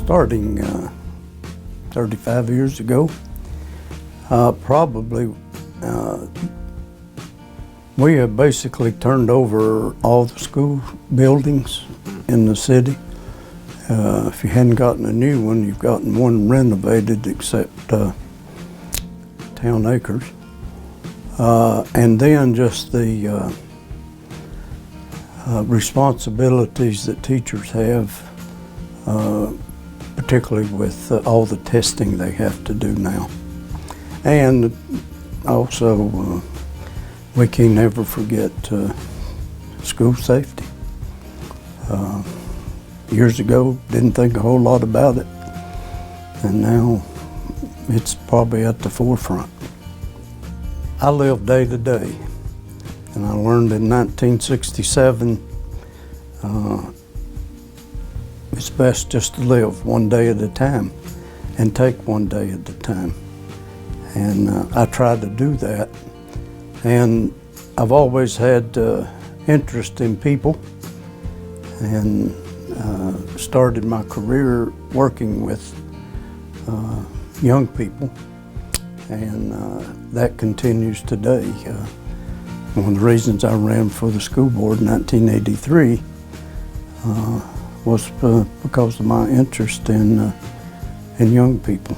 starting 35 years ago. We have basically turned over all the school buildings in the city. If you hadn't gotten a new one, you've gotten one renovated except Town Acres. And then just the responsibilities that teachers have, particularly with all the testing they have to do now. And also, we can never forget school safety. Years ago, didn't think a whole lot about it, and now it's probably at the forefront. I live day to day, and I learned in 1967 it's best just to live one day at a time and take one day at a time. And I tried to do that, and I've always had interest in people, and started my career working with young people, and that continues today. One of the reasons I ran for the school board in 1983 was because of my interest in young people.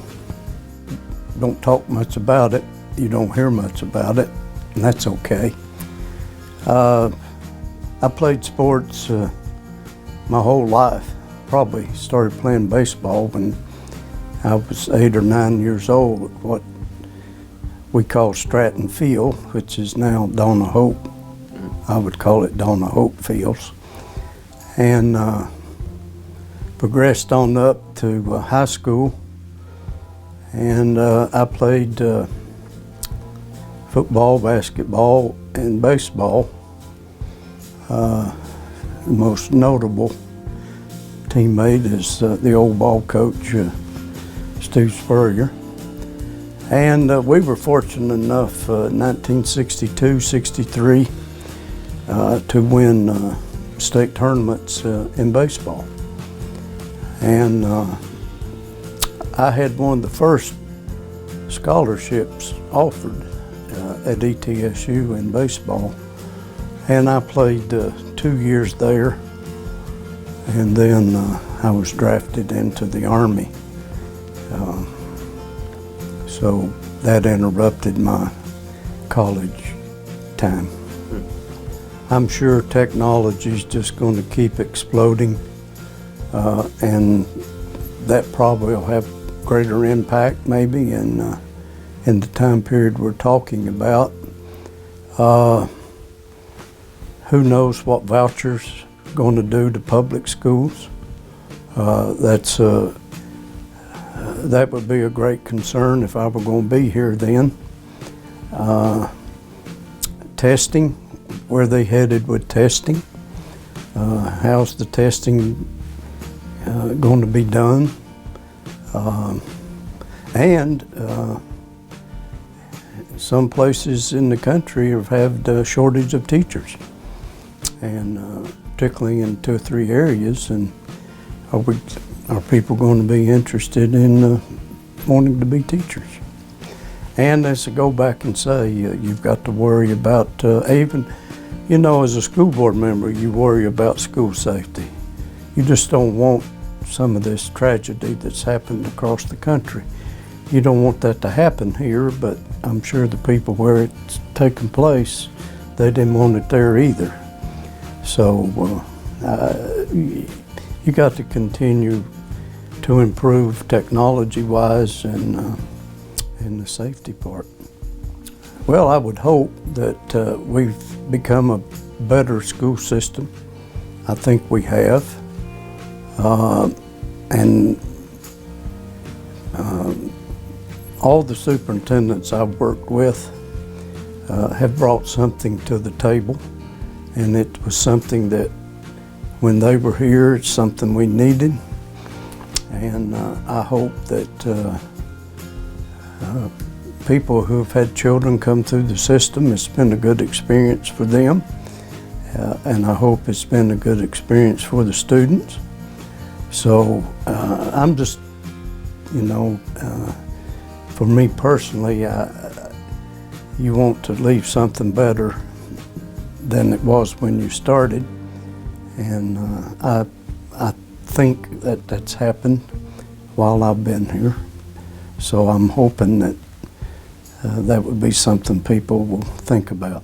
Don't talk much about it, you don't hear much about it, and that's okay. I played sports my whole life. Probably started playing baseball when I was 8 or 9 years old at what we call Stratton Field, which is now Donna Hope. I would call it Donna Hope Fields. And progressed on up to high school, and I played football, basketball, and baseball. The most notable teammate is the old ball coach, Steve Spurrier. And we were fortunate enough in 1962-63 to win state tournaments in baseball. And I had one of the first scholarships offered at ETSU in baseball. And I played 2 years there, and then I was drafted into the Army. So that interrupted my college time. I'm sure technology is just going to keep exploding, and that probably will have greater impact maybe in the time period we're talking about. Who knows what vouchers are going to do to public schools? That would be a great concern if I were going to be here then. Testing, where they headed with testing? How's the testing going to be done? And some places in the country have had a shortage of teachers, and particularly in 2 or 3 areas. And are people going to be interested in wanting to be teachers? And as I go back and say, you've got to worry about even, as a school board member, you worry about school safety. You just don't want some of this tragedy that's happened across the country. You don't want that to happen here, but I'm sure the people where it's taken place, they didn't want it there either. So you got to continue to improve technology-wise and the safety part. Well, I would hope that we've become a better school system. I think we have. And all the superintendents I've worked with have brought something to the table, and it was something that when they were here, it's something we needed. And I hope that people who have had children come through the system, it's been a good experience for them. And I hope it's been a good experience for the students. So I'm just, you know, for me personally, you want to leave something better than it was when you started, and I think that that's happened while I've been here. So I'm hoping that that would be something people will think about.